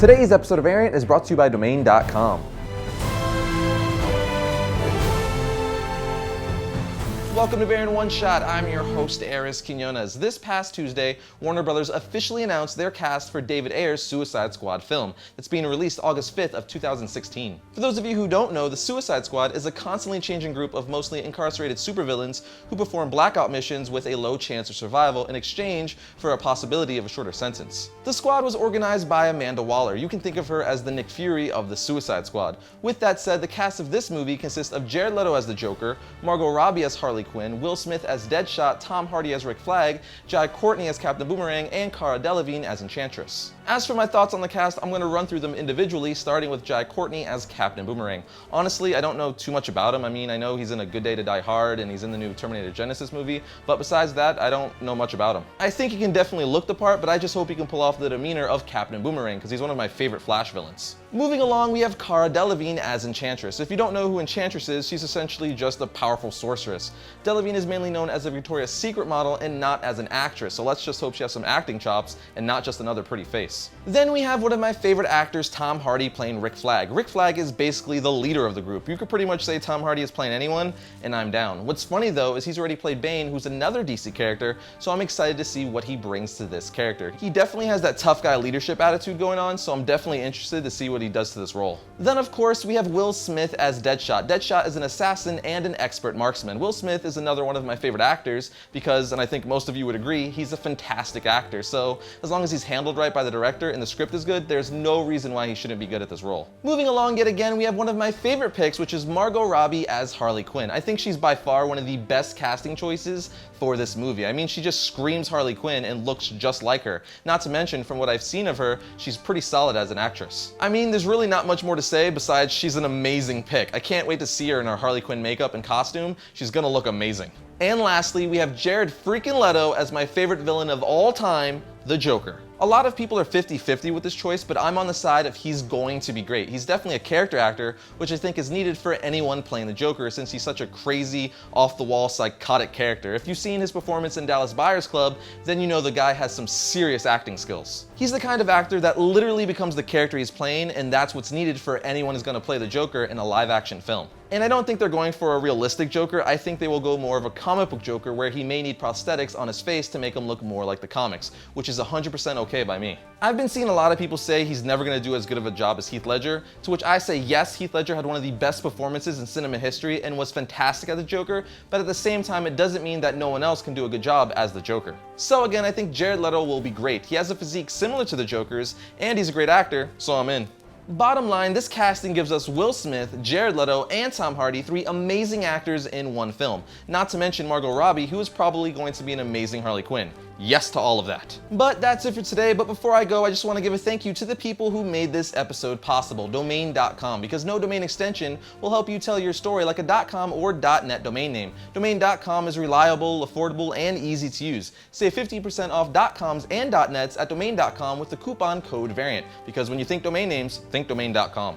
Today's episode of Variant is brought to you by Domain.com. Welcome to Variant One Shot. I'm your host, Arris. This past Tuesday, Warner Brothers officially announced their cast for David Ayer's Suicide Squad film that's being released August 5th of 2016. For those of you who don't know, the Suicide Squad is a constantly changing group of mostly incarcerated supervillains who perform blackout missions with a low chance of survival in exchange for a possibility of a shorter sentence. The squad was organized by Amanda Waller. You can think of her as the Nick Fury of the Suicide Squad. With that said, the cast of this movie consists of Jared Leto as the Joker, Margot Robbie as Harley Quinn, Will Smith as Deadshot, Tom Hardy as Rick Flag, Jai Courtney as Captain Boomerang, and Cara Delevingne as Enchantress. As for my thoughts on the cast, I'm going to run through them individually, starting with Jai Courtney as Captain Boomerang. Honestly, I don't know too much about him. I mean, I know he's in A Good Day to Die Hard and he's in the new Terminator Genisys movie, but besides that, I don't know much about him. I think he can definitely look the part, but I just hope he can pull off the demeanor of Captain Boomerang, because he's one of my favorite Flash villains. Moving along, we have Cara Delevingne as Enchantress. If you don't know who Enchantress is, she's essentially just a powerful sorceress. Delevingne is mainly known as a Victoria's Secret model and not as an actress, so let's just hope she has some acting chops and not just another pretty face. Then we have one of my favorite actors, Tom Hardy, playing Rick Flag. Rick Flag is basically the leader of the group. You could pretty much say Tom Hardy is playing anyone, and I'm down. What's funny though is he's already played Bane, who's another DC character, so I'm excited to see what he brings to this character. He definitely has that tough guy leadership attitude going on, so I'm definitely interested to see what he does to this role. Then of course we have Will Smith as Deadshot. Deadshot is an assassin and an expert marksman. Will Smith is another one of my favorite actors because, and I think most of you would agree, he's a fantastic actor. So as long as he's handled right by the director and the script is good, there's no reason why he shouldn't be good at this role. Moving along yet again, we have one of my favorite picks, which is Margot Robbie as Harley Quinn. I think she's by far one of the best casting choices for this movie. I mean, she just screams Harley Quinn and looks just like her. Not to mention, from what I've seen of her, she's pretty solid as an actress. I mean, there's really not much more to say besides she's an amazing pick. I can't wait to see her in her Harley Quinn makeup and costume. She's gonna look amazing. And lastly, we have Jared freaking Leto as my favorite villain of all time, the Joker. A lot of people are 50-50 with this choice, but I'm on the side of he's going to be great. He's definitely a character actor, which I think is needed for anyone playing the Joker since he's such a crazy, off-the-wall, psychotic character. If you've seen his performance in Dallas Buyers Club, then you know the guy has some serious acting skills. He's the kind of actor that literally becomes the character he's playing, and that's what's needed for anyone who's going to play the Joker in a live-action film. And I don't think they're going for a realistic Joker. I think they will go more of a comic book Joker where he may need prosthetics on his face to make him look more like the comics, which is 100% okay by me. I've been seeing a lot of people say he's never going to do as good of a job as Heath Ledger, to which I say yes, Heath Ledger had one of the best performances in cinema history and was fantastic as the Joker, but at the same time it doesn't mean that no one else can do a good job as the Joker. So again, I think Jared Leto will be great. He has a physique similar to the Joker's, and he's a great actor, so I'm in. Bottom line, this casting gives us Will Smith, Jared Leto, and Tom Hardy, three amazing actors in one film. Not to mention Margot Robbie, who is probably going to be an amazing Harley Quinn. Yes to all of that. But that's it for today, but before I go, I just want to give a thank you to the people who made this episode possible, Domain.com, because no domain extension will help you tell your story like a .com or .net domain name. Domain.com is reliable, affordable, and easy to use. Save 50% off .coms and .nets at Domain.com with the coupon code VARIANT, because when you think domain names, think Domain.com.